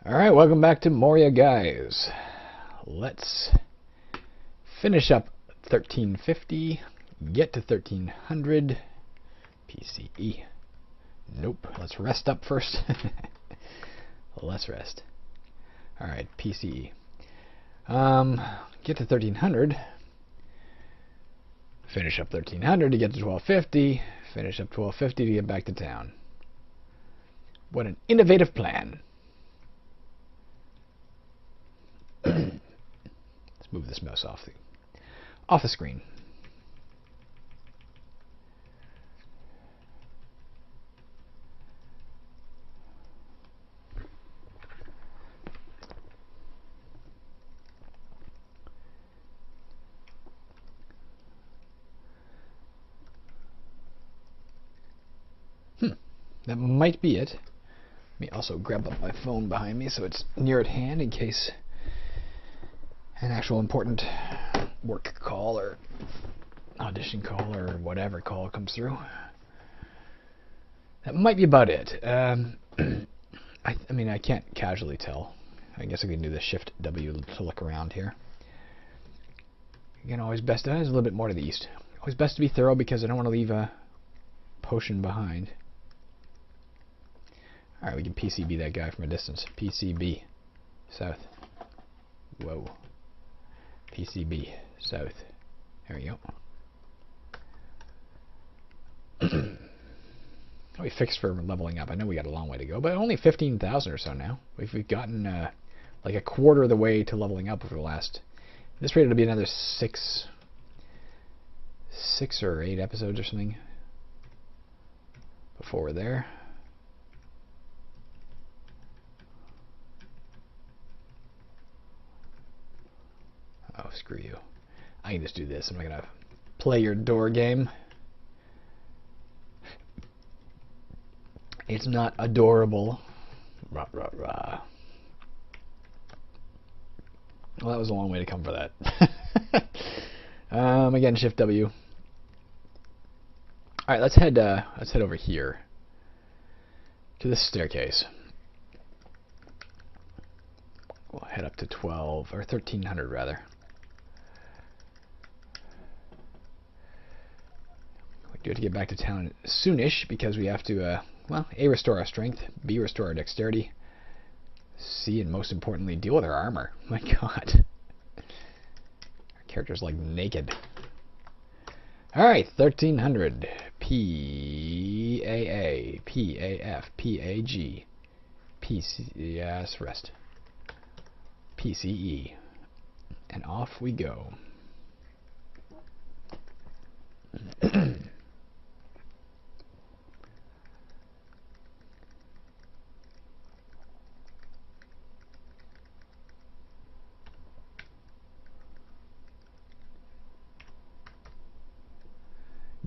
Alright, welcome back to Moria, guys. Let's finish up 1350, get to 1300, PCE. Nope, let's rest up first. Let's rest. Alright, PCE. Get to 1300, finish up 1300 to get to 1250, finish up 1250 to get back to town. What an innovative plan. Let's move this mouse off the screen. That might be it. Let me also grab up my phone behind me so it's near at hand in case an actual important work call or audition call or whatever call comes through. That might be about it. I mean, I can't casually tell. I guess I can do the Shift W to look around here. Again, always best. There's a little bit more to the east. Always best to be thorough because I don't want to leave a potion behind. Alright, we can PCB that guy from a distance. PCB. South. Whoa. PCB. South. There we go. We fixed for leveling up. I know we got a long way to go, but only 15,000 or so now. We've gotten like a quarter of the way to leveling up over the last... At this rate, it'll be another six or 8 episodes or something before we're there. Oh, screw you. I can just do this. I'm not going to play your door game. It's not adorable. Rah, rah, rah. Well, that was a long way to come for that. Again, Shift W. Alright, let's head over here to this staircase. We'll head up to 12 or 1300 rather. We do have to get back to town soonish because we have to well, A, restore our strength, B, restore our dexterity, C, and most importantly, deal with our armor. My god. Our character's like naked. Alright, 1300. P-A-A, P-A-F, P-A-G, P-C, yes, rest. PCE. And off we go.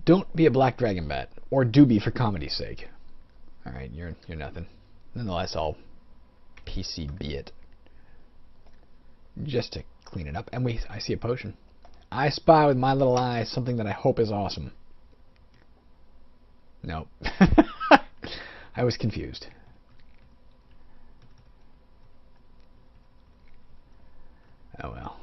Don't be a black dragon bat, or do be for comedy's sake. Alright, you're nothing. Nonetheless, I'll PCB it. Just to clean it up. And I see a potion. I spy with my little eye something that I hope is awesome. Nope. I was confused. Oh well.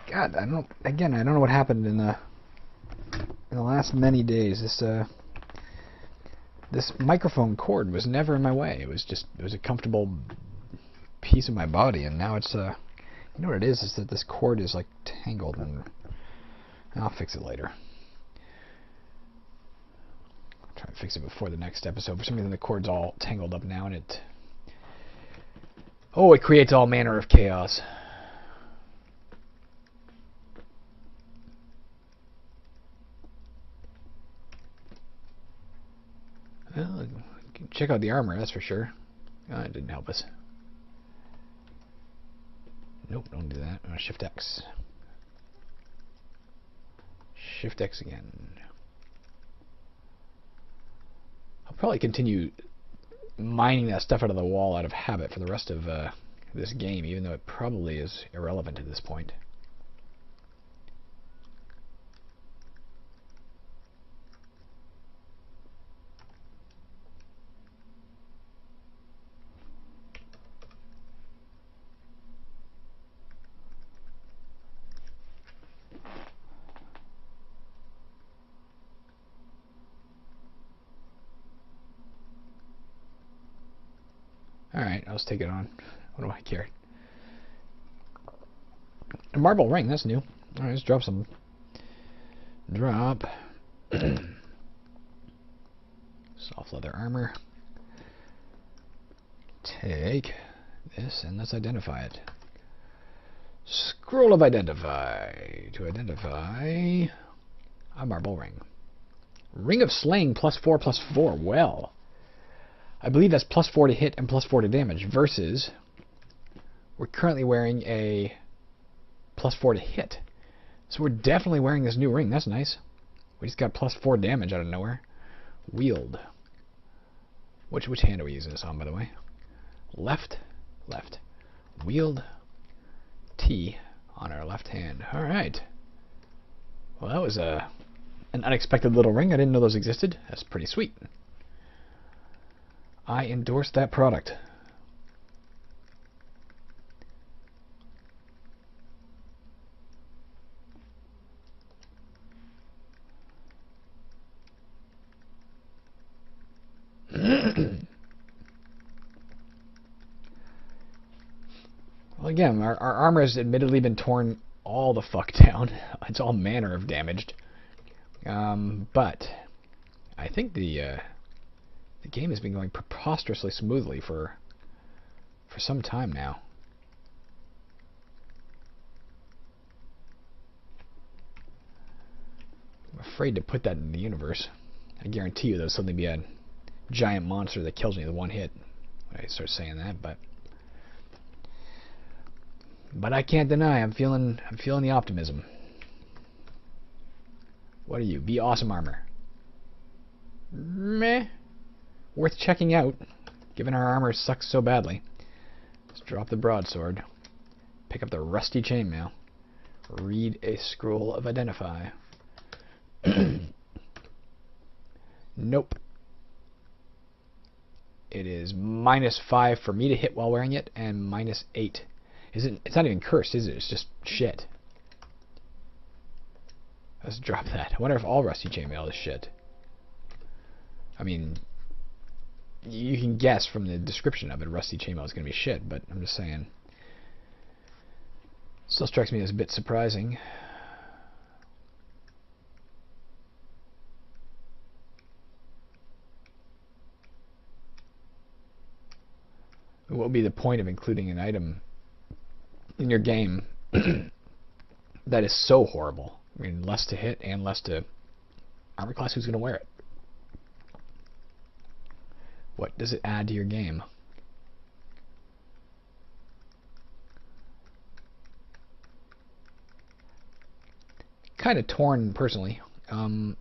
God, I don't know what happened in the last many days. This microphone cord was never in my way. It was a comfortable piece of my body, and now it's you know what it is that this cord is like tangled, and I'll fix it later. I'll try to fix it before the next episode. For some reason the cord's all tangled up now, and it creates all manner of chaos. Well, check out the armor, that's for sure. It didn't help us. Nope, don't do that. Shift X. Shift X again. I'll probably continue mining that stuff out of the wall out of habit for the rest of this game, even though it probably is irrelevant at this point. Alright, I'll just take it on. What do I care? A marble ring, that's new. Alright, let's drop some. Drop. Soft leather armor. Take this and let's identify it. Scroll of Identify. To identify a marble ring. Ring of Slaying +4/+4. Well, I believe that's +4 to hit and +4 to damage, versus we're currently wearing a +4 to hit. So we're definitely wearing this new ring. That's nice. We just got +4 damage out of nowhere. Wield. Which hand are we using this on, by the way? Left. Left. Wield. T on our left hand. Alright. Well, that was an unexpected little ring. I didn't know those existed. That's pretty sweet. I endorse that product. Well, again, our armor has admittedly been torn all the fuck down. It's all manner of damaged. But I think the game has been going preposterously smoothly for some time now. I'm afraid to put that in the universe. I guarantee you there'll suddenly be a giant monster that kills me with one hit when I start saying that, but I can't deny I'm feeling the optimism. What are you? Be awesome armor. Meh. Worth checking out, given our armor sucks so badly. Let's drop the broadsword. Pick up the rusty chainmail. Read a scroll of Identify. Nope. It is -5 for me to hit while wearing it, and -8. It's not even cursed, is it? It's just shit. Let's drop that. I wonder if all rusty chainmail is shit. I mean, you can guess from the description of it, rusty chainmail is going to be shit, but I'm just saying. Still strikes me as a bit surprising. What would be the point of including an item in your game that is so horrible? I mean, less to hit and less to armor class. Who's going to wear it? What does it add to your game? Kind of torn, personally, on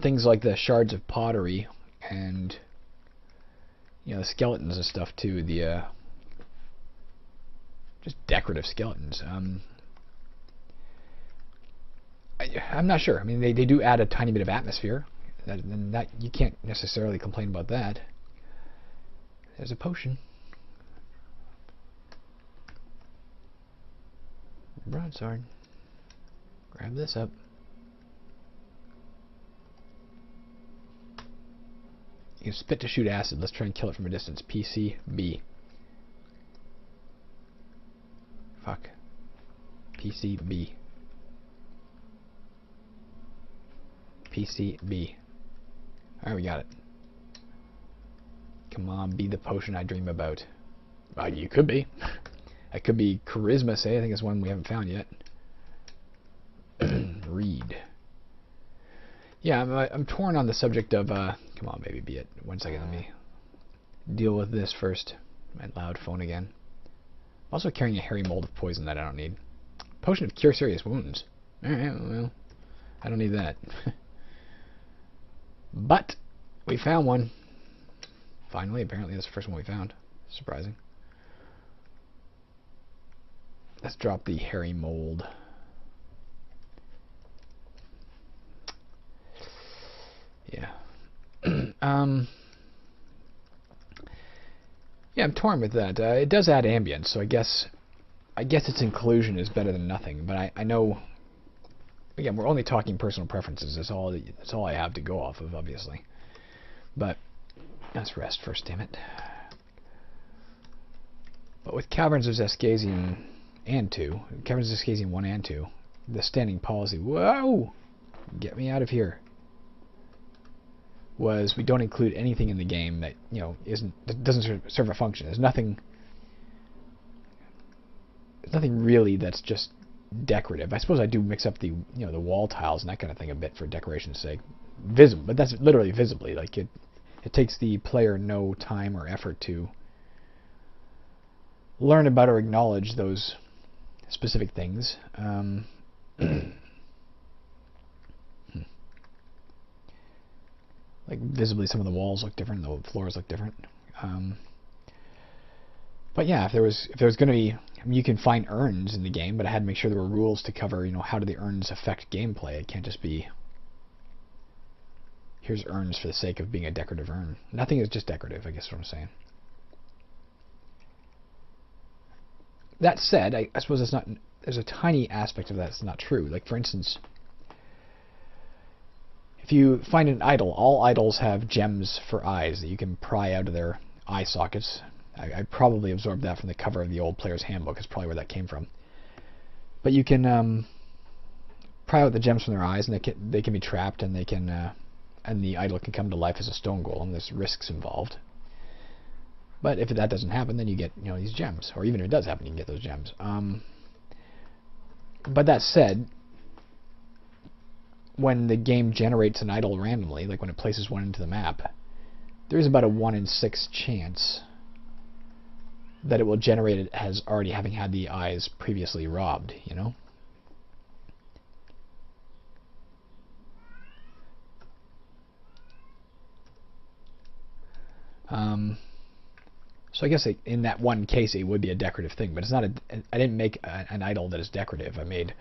things like the shards of pottery and, you know, the skeletons and stuff too. The just decorative skeletons. I'm not sure. I mean, they do add a tiny bit of atmosphere. That you can't necessarily complain about that. There's a potion. Broadsword. Grab this up. You can spit to shoot acid. Let's try and kill it from a distance. PCB. Fuck. PCB. PCB. Alright, we got it. Come on, be the potion I dream about. You could be. That could be charisma, say. I think it's one we haven't found yet. Read. Yeah, I'm torn on the subject of, come on, baby, be it. 1 second, let me deal with this first. My loud phone again. I'm also carrying a hairy mold of poison that I don't need. Potion of Cure Serious Wounds. Alright, well, I don't need that. But we found one. Finally, apparently that's the first one we found. Surprising. Let's drop the hairy mold. Yeah. Yeah, I'm torn with that. It does add ambience, so I guess its inclusion is better than nothing. But I know, again, we're only talking personal preferences. That's all I have to go off of, obviously. But let's rest first, damn it. But with Caverns of Zescasian and 2, Caverns of Zescasian 1 and 2, the standing policy, whoa, get me out of here, was we don't include anything in the game that, you know, doesn't serve a function. There's nothing really that's just decorative. I suppose I do mix up the, you know, the wall tiles and that kind of thing a bit for decoration's sake. Visible, but that's literally visibly. Like it takes the player no time or effort to learn about or acknowledge those specific things. Like visibly, some of the walls look different, the floors look different. But yeah, if there was going to be, I mean, you can find urns in the game, but I had to make sure there were rules to cover, you know, how do the urns affect gameplay. It can't just be, here's urns for the sake of being a decorative urn. Nothing is just decorative, I guess is what I'm saying. That said, I suppose it's not. There's a tiny aspect of that that's not true. Like, for instance, if you find an idol, all idols have gems for eyes that you can pry out of their eye sockets. I probably absorbed that from the cover of the old player's handbook. Is probably where that came from. But you can pry out the gems from their eyes, and they can be trapped, and they can and the idol can come to life as a stone golem. There's risks involved. But if that doesn't happen, then you get, you know, these gems. Or even if it does happen, you can get those gems. But that said, when the game generates an idol randomly, like when it places one into the map, there is about a 1 in 6 chance that it will generate it as already having had the eyes previously robbed, you know? So I guess in that one case it would be a decorative thing, but it's not I didn't make an idol that is decorative. I made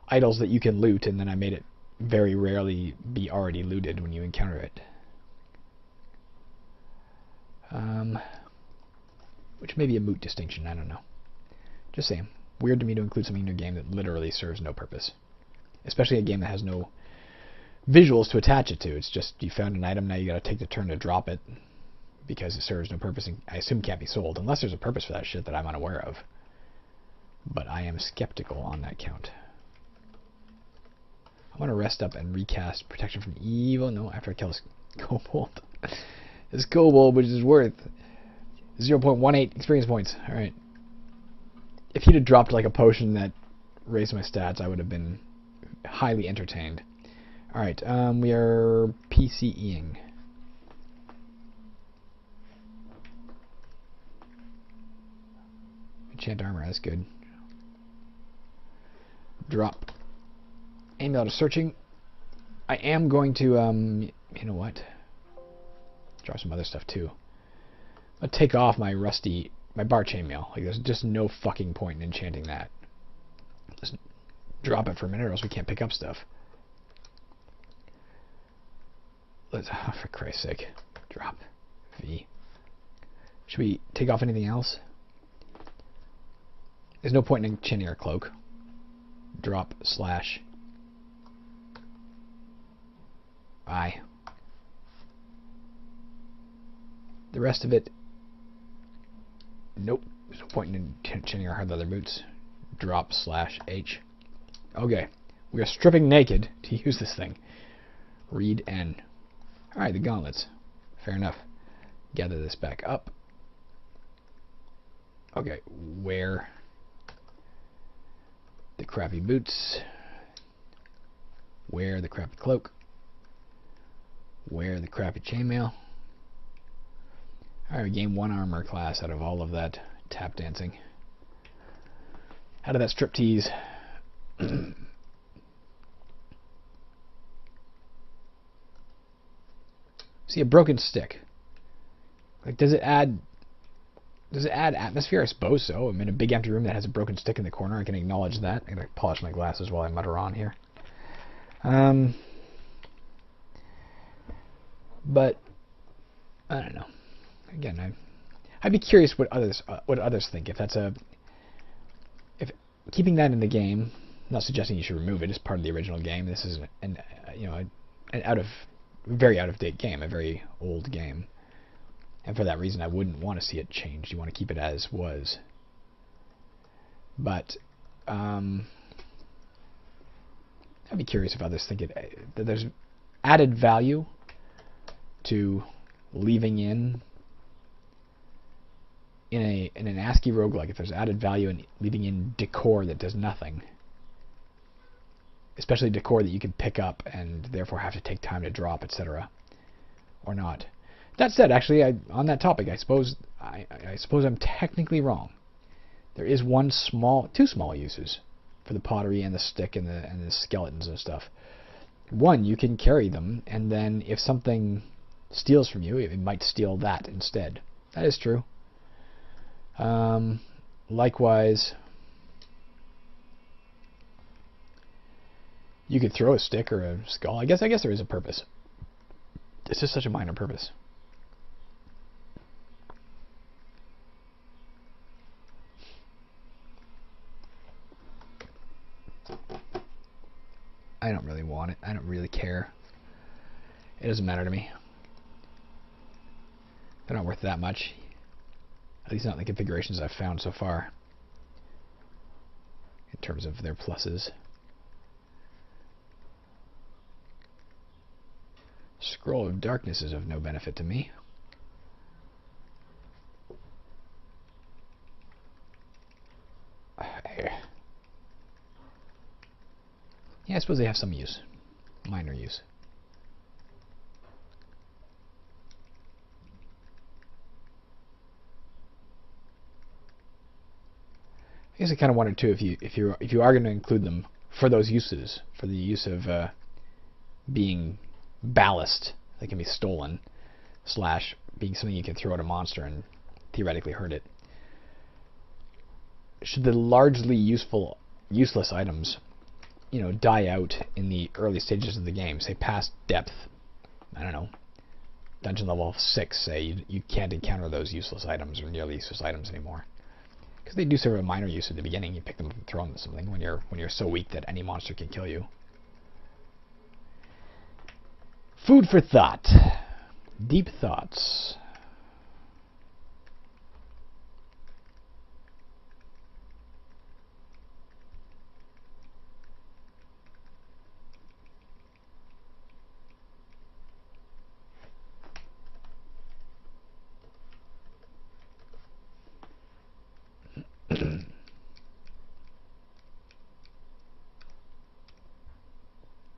idols that you can loot, and then I made it very rarely be already looted when you encounter it. Which may be a moot distinction, I don't know. Just saying. Weird to me to include something in your game that literally serves no purpose. Especially a game that has no visuals to attach it to. It's just, you found an item, now you gotta take the turn to drop it, because it serves no purpose and I assume can't be sold, unless there's a purpose for that shit that I'm unaware of. But I am skeptical on that count. I want to rest up and recast Protection from Evil. No, after I kill this kobold. This kobold, which is worth 0.18 experience points. Alright. If he'd have dropped like a potion that raised my stats, I would have been highly entertained. Alright, we are PCEing. Enchant armor, that's good. Drop. Amulet of Searching. I am going to, you know what? Drop some other stuff too. I'll take off my bar chainmail. Like, there's just no fucking point in enchanting that. Just drop it for a minute or else we can't pick up stuff. Let's, oh, for Christ's sake. Drop. V. Should we take off anything else? There's no point in enchanting our cloak. Drop slash I. The rest of it, nope. There's no point in enchanting our hard leather boots. Drop slash H. Okay. We are stripping naked to use this thing. Read N. Alright, the gauntlets. Fair enough. Gather this back up. Okay, wear the crappy boots. Wear the crappy cloak. Wear the crappy chainmail. Alright, we gained 1 armor class out of all of that tap dancing. Out of that striptease. See, a broken stick. Like, does it add Does it add atmosphere? I suppose so. I'm in a big empty room that has a broken stick in the corner. I can acknowledge that. I'm going to polish my glasses while I mutter on here. But I don't know. Again, I'd be curious what others think. If keeping that in the game, I'm not suggesting you should remove it. It's part of the original game. This is an very out of date game, a very old game, and for that reason, I wouldn't want to see it changed. You want to keep it as was. But I'd be curious if others think that there's added value to leaving in an ASCII roguelike, if there's added value in leaving in decor that does nothing, especially decor that you can pick up and therefore have to take time to drop, etc., or not. That said, actually, on that topic, I suppose I'm technically wrong. There is two small uses for the pottery and the stick and the skeletons and stuff. One, you can carry them, and then if something steals from you, it might steal that instead. That is true. Likewise, you could throw a stick or a skull. I guess there is a purpose. It's just such a minor purpose. I don't really want it. I don't really care. It doesn't matter to me. They're not worth that much. At least not in the configurations I've found so far. In terms of their pluses. Scroll of Darkness is of no benefit to me. Yeah, I suppose they have some use. Minor use. I guess I kind of wondered too if you are going to include them for those uses, for the use of being ballast that can be stolen, / being something you can throw at a monster and theoretically hurt it. Should the largely useless items, die out in the early stages of the game, say past depth, I don't know, dungeon level 6, say, you can't encounter those useless items or nearly useless items anymore. Because they do serve a minor use at the beginning. You pick them up and throw them at something when you're so weak that any monster can kill you. Food for thought. Deep thoughts.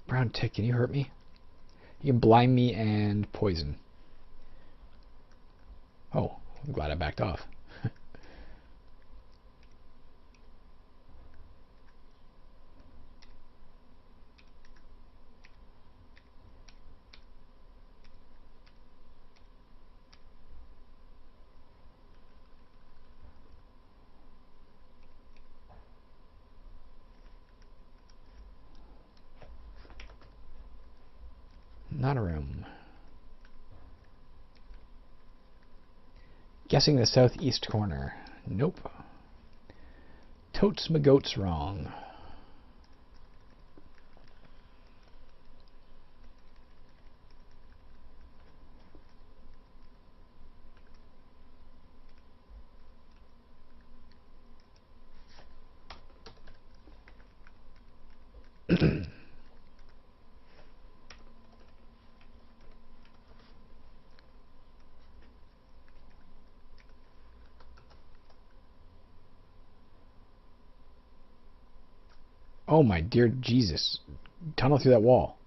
Brown tick, can you hurt me? You can blind me and poison. Oh, I'm glad I backed off. Not a room. Guessing the southeast corner. Nope. Totes my goats wrong. Oh my dear Jesus. Tunnel through that wall.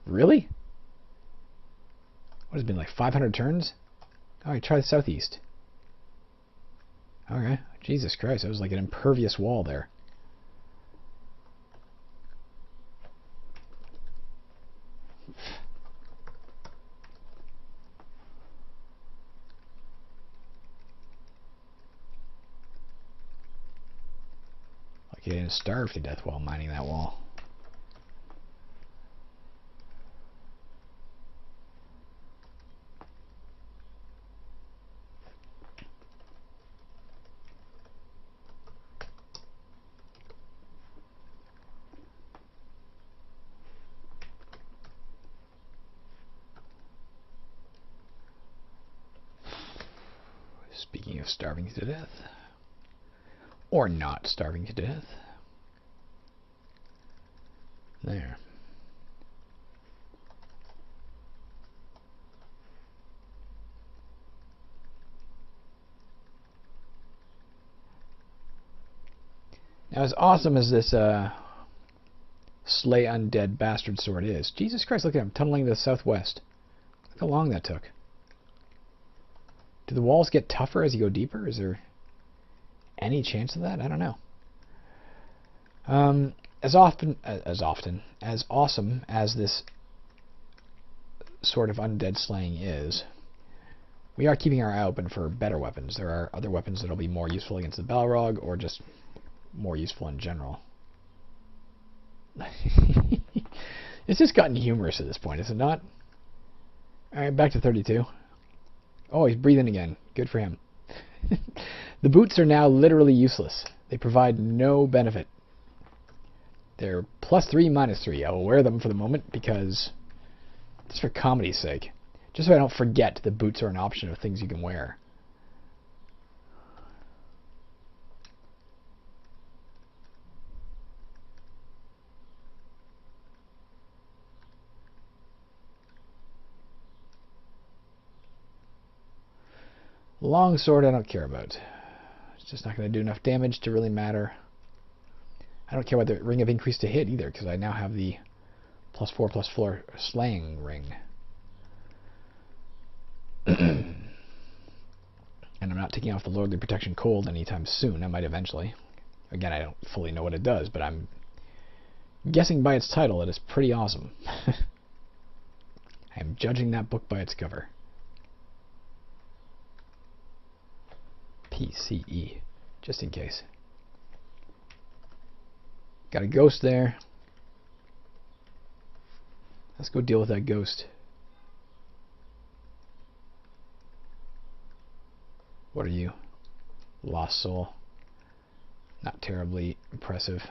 Really? What has it been, like 500 turns? Alright, try the southeast. Okay. Jesus Christ, that was like an impervious wall there. Lucky I didn't starve to death while mining that wall. Speaking of starving to death. Or not starving to death. There. Now, as awesome as this slay undead bastard sword is, Jesus Christ, look at him tunneling to the southwest. Look how long that took. Do the walls get tougher as you go deeper? Is there any chance of that? I don't know. As awesome as this sort of undead slaying is, we are keeping our eye open for better weapons. There are other weapons that will be more useful against the Balrog, or just more useful in general. It's just gotten humorous at this point, is it not? Alright, back to 32. Oh, he's breathing again. Good for him. The boots are now literally useless. They provide no benefit. They're +3, -3. I will wear them for the moment because, just for comedy's sake. Just so I don't forget the boots are an option of things you can wear. Longsword I don't care about. It's just not going to do enough damage to really matter. I don't care about the ring of increase to hit either, because I now have the +4/+4 slaying ring. And I'm not taking off the Lordly Protection Cold anytime soon. I might eventually. Again, I don't fully know what it does, but I'm guessing by its title it is pretty awesome. I am judging that book by its cover. PCE, just in case. Got a ghost there. Let's go deal with that ghost. What are you? Lost soul. Not terribly impressive.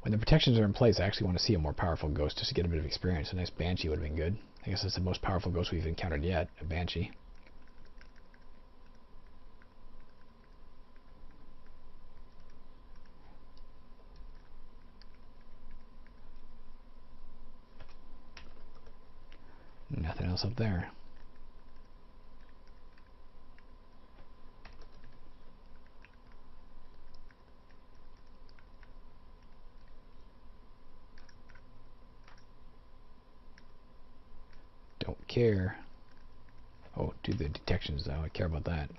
When the protections are in place, I actually want to see a more powerful ghost just to get a bit of experience. A nice Banshee would have been good. I guess that's the most powerful ghost we've encountered yet, a Banshee. Nothing else up there. Don't care. Oh, do the detections though. I care about that.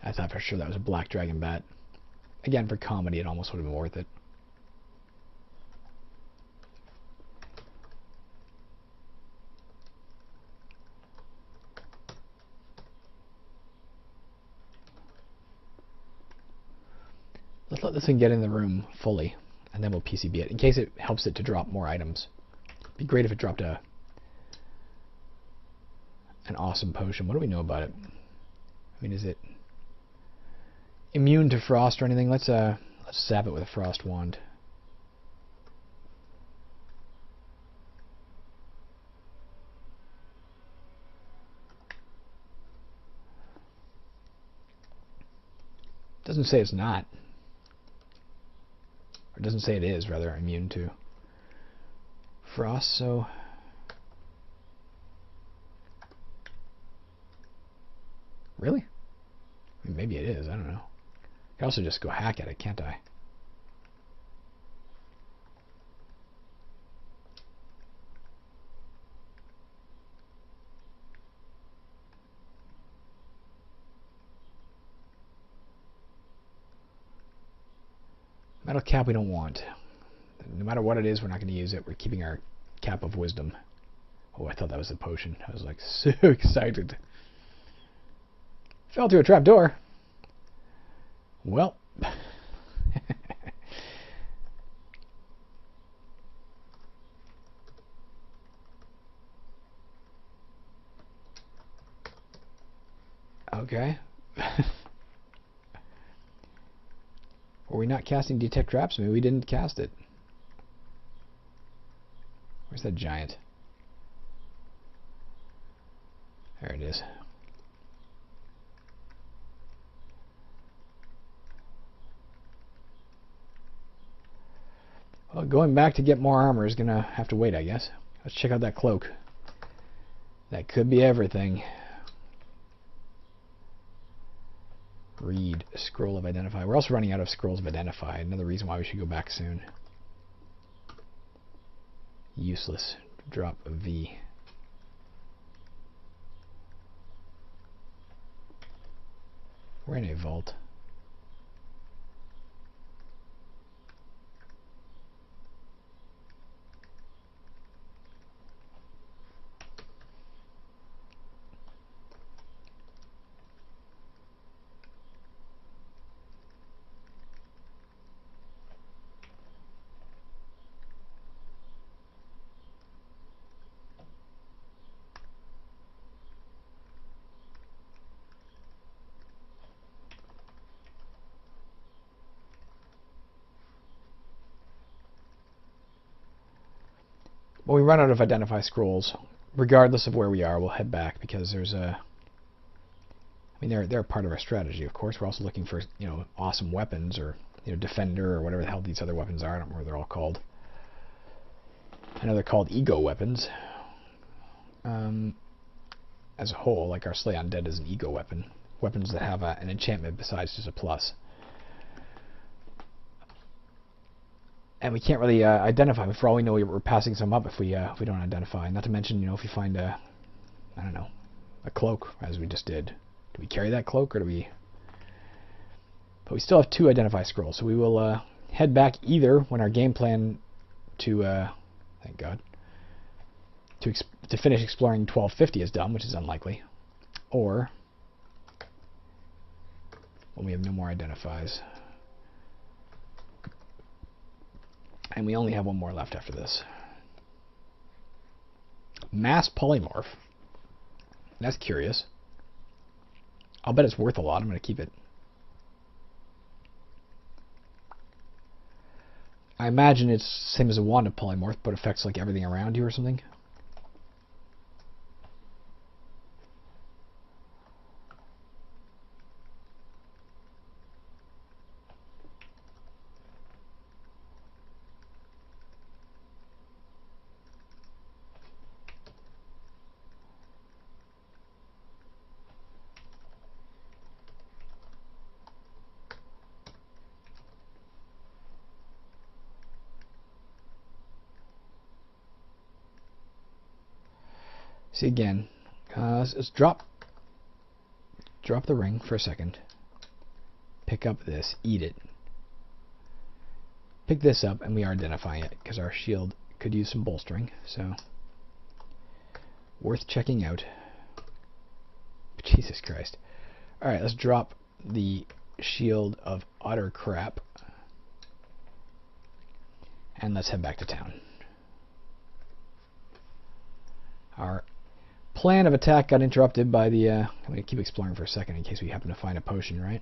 I thought for sure that was a black dragon bat. Again, for comedy, it almost would have been worth it. Let's let this thing get in the room fully, and then we'll PCB it, in case it helps it to drop more items. It'd be great if it dropped an awesome potion. What do we know about it? I mean, is it immune to frost or anything? Let's zap it with a frost wand. Doesn't say it's not. Or it doesn't say it is, rather, immune to frost, so... Really? I mean, maybe it is, I don't know. I could also just go hack at it, can't I? Metal cap we don't want. No matter what it is, we're not going to use it. We're keeping our cap of wisdom. Oh, I thought that was a potion. I was like so excited. Fell through a trap door. Well. Okay. Were we not casting detect traps? Maybe we didn't cast it. Where's that giant? There it is. Well, going back to get more armor is gonna have to wait, I guess. Let's check out that cloak. That could be everything. Read Scroll of Identify. We're also running out of Scrolls of Identify. Another reason why we should go back soon. Useless. Drop a V. We're in a vault. When we run out of Identify Scrolls, regardless of where we are, we'll head back because there's a... I mean, they're part of our strategy, of course. We're also looking for, you know, awesome weapons or, you know, Defender or whatever the hell these other weapons are. I don't know what they're all called. I know they're called ego weapons. As a whole, like our Slay Undead is an ego weapon. Weapons that have an enchantment besides just a plus. And we can't really identify. For all we know, we're passing some up if we don't identify. Not to mention, you know, if you find I don't know, a cloak, as we just did. Do we carry that cloak, or do we... But we still have 2 Identify Scrolls, so we will head back either when our game plan to, thank God, to finish exploring 1250 is done, which is unlikely, or when we have no more Identifies. And we only have 1 more left after this. Mass Polymorph. That's curious. I'll bet it's worth a lot. I'm going to keep it. I imagine it's the same as a wand of polymorph, but affects like everything around you or something. See again. Let's drop the ring for a second. Pick up this. Eat it. Pick this up, and we are identifying it because our shield could use some bolstering. So worth checking out. Jesus Christ! All right, let's drop the shield of utter crap, and let's head back to town. Our plan of attack got interrupted by the... I'm going to keep exploring for a second in case we happen to find a potion, right?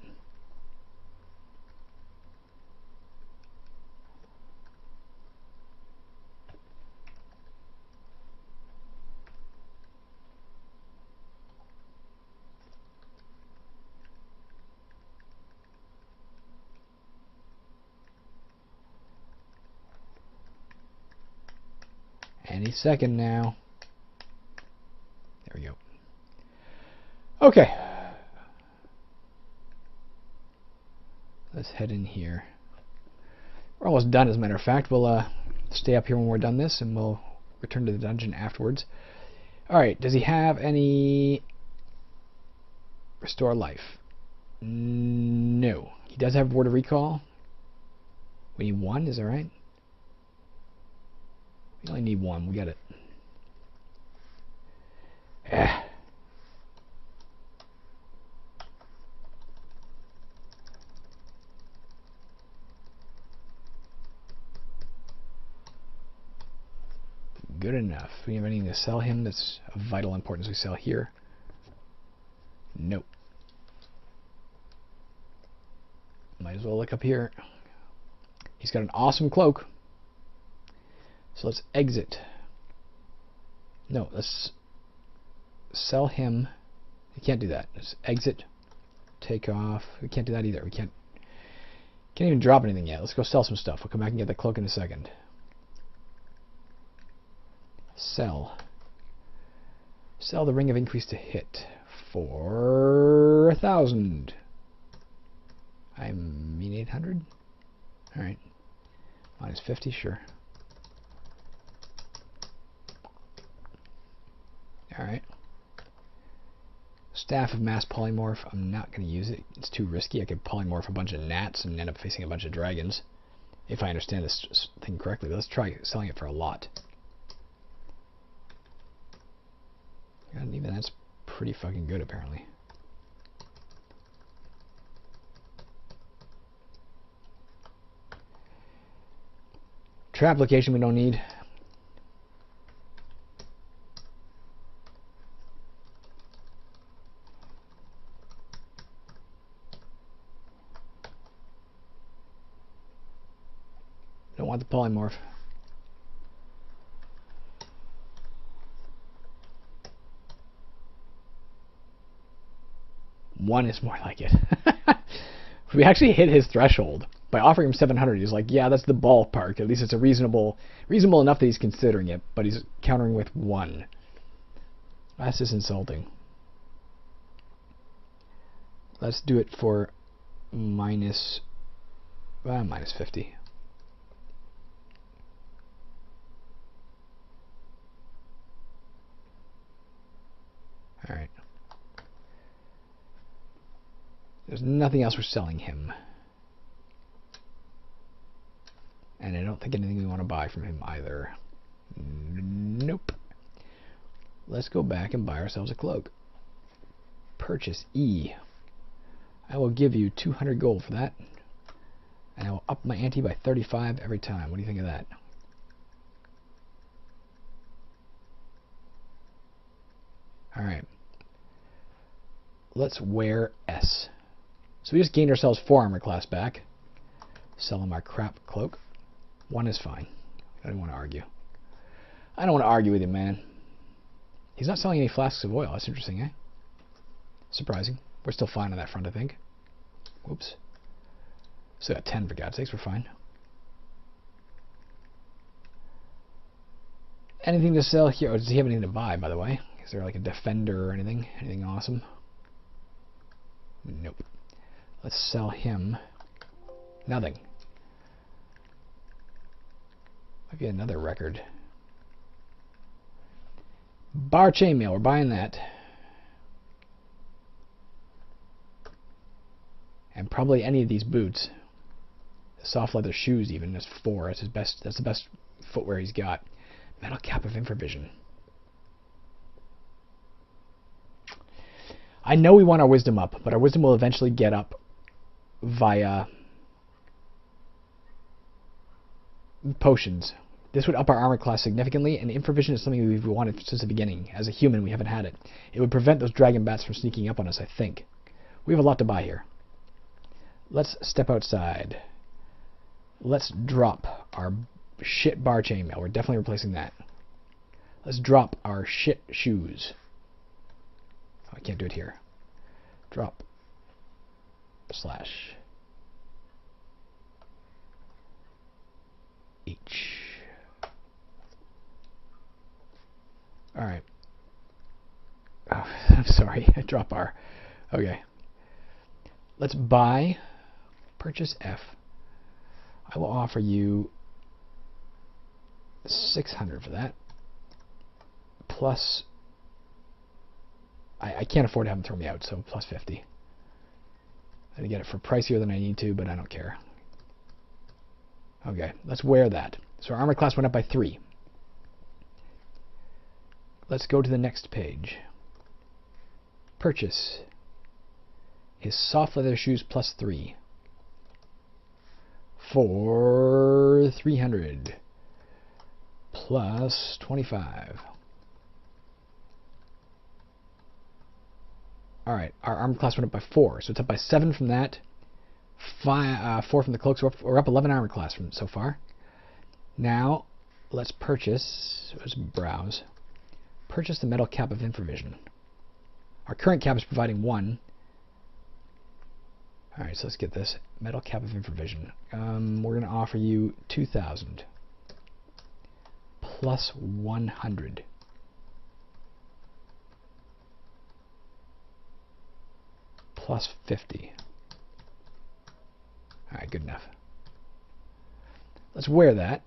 Any second now. There we go. Okay. Let's head in here. We're almost done, as a matter of fact. We'll stay up here when we're done this, and we'll return to the dungeon afterwards. Alright, does he have any... Restore life? No. He does have Word of Recall, We need one, is that right? We only need one, we got it. Good enough. We have anything to sell him that's of vital importance we sell here? Nope. Might as well look up here. He's got an awesome cloak. So let's exit. No, let's sell him. We can't do that. Let's exit. Take off. We can't do that either. We can't even drop anything yet. Let's go sell some stuff. We'll come back and get the cloak in a second. Sell. Sell the ring of increase to hit for 1,000. I mean 800. All right. Minus 50, sure. All right. Staff of Mass Polymorph. I'm not going to use it. It's too risky. I could polymorph a bunch of gnats and end up facing a bunch of dragons. If I understand this thing correctly. Let's try selling it for a lot. And even that's pretty fucking good, apparently. Trap location we don't need. Don't want the polymorph. One is more like it. We actually hit his threshold. By offering him 700, he's like, yeah, that's the ballpark. At least it's a reasonable enough that he's considering it, but he's countering with 1. That's just insulting. Let's do it for minus 50. All right. There's nothing else we're selling him. And I don't think anything we want to buy from him either. Nope. Let's go back and buy ourselves a cloak. Purchase E. I will give you 200 gold for that. And I will up my ante by 35 every time. What do you think of that? Alright. Let's wear S. So we just gained ourselves 4 armor class back. Sell him our crap cloak. 1 is fine. I don't want to argue. I don't want to argue with him, man. He's not selling any flasks of oil. That's interesting, eh? Surprising. We're still fine on that front, I think. Whoops. Still got 10, for God's sakes. We're fine. Anything to sell here? Oh, does he have anything to buy, by the way? Is there like a defender or anything? Anything awesome? Nope. Let's sell him. Nothing. Might be another record. Bar chainmail, we're buying that. And probably any of these boots. Soft leather shoes even, that's 4. That's his best, that's the best footwear he's got. Metal cap of infravision. I know we want our wisdom up, but our wisdom will eventually get up via potions. This would up our armor class significantly, and infravision is something we've wanted since the beginning. As a human, we haven't had it. It would prevent those dragon bats from sneaking up on us, I think. We have a lot to buy here. Let's step outside. Let's drop our shit bar chainmail. We're definitely replacing that. Let's drop our shit shoes. Oh, I can't do it here. Drop. Slash. H. Alright. Oh, I'm sorry. I drop R. Okay. Let's buy. Purchase F. I will offer you 600 for that. Plus. I can't afford to have them throw me out, so plus 50. I get it for pricier than I need to, but I don't care. Okay, let's wear that. So our armor class went up by 3. Let's go to the next page. Purchase. His soft leather shoes plus 3. For 300. Plus 25. Alright, our armor class went up by 4. So it's up by 7 from that. 4 from the cloaks. We're up 11 armor class from so far. Now, let's purchase. Let's browse. Purchase the metal cap of infravision. Our current cap is providing 1. Alright, so let's get this. Metal cap of infravision. We're going to offer you 2,000. Plus 100. Plus 50. Alright, good enough. Let's wear that.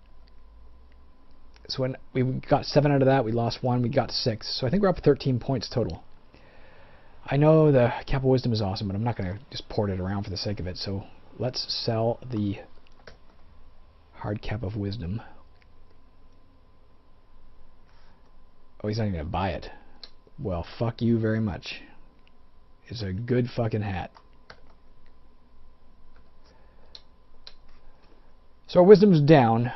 So when we got 7 out of that, we lost 1, we got 6. So I think we're up 13 points total. I know the Cap of Wisdom is awesome, but I'm not going to just port it around for the sake of it. So let's sell the hard Cap of Wisdom. Oh, he's not even going to buy it. Well, fuck you very much. It's a good fucking hat. So our Wisdom's down,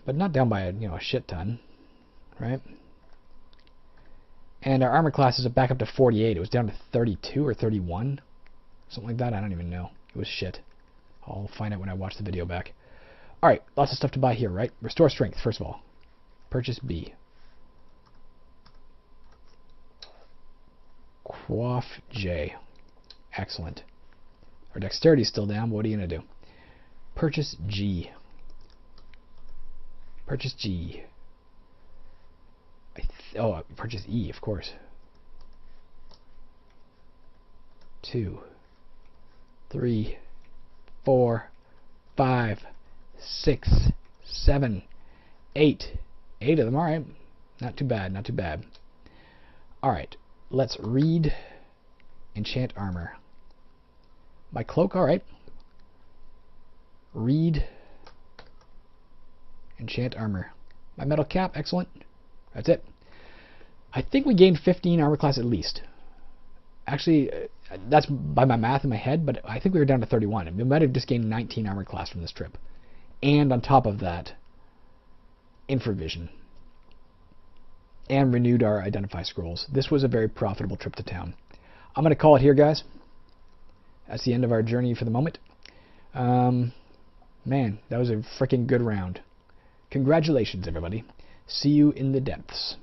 but not down by a shit ton, right? And our armor class is back up to 48. It was down to 32 or 31. Something like that. I don't even know. It was shit. I'll find out when I watch the video back. Alright, lots of stuff to buy here, right? Restore strength, first of all. Purchase B. Quaff J. Excellent. Our dexterity is still down, but what are you going to do? Purchase G. Purchase G. Purchase E, of course. 2, 3, 4, 5, 6, 7, 8. 8 of them, alright. Not too bad, not too bad. Alright, let's read enchant armor. My cloak, alright. Read enchant armor. My metal cap, excellent. That's it. I think we gained 15 armor class at least. Actually, that's by my math in my head, but I think we were down to 31. We might have just gained 19 armor class from this trip. And on top of that, infravision. And renewed our identify scrolls. This was a very profitable trip to town. I'm going to call it here, guys. That's the end of our journey for the moment. Man, that was a freaking good round. Congratulations, everybody. See you in the depths.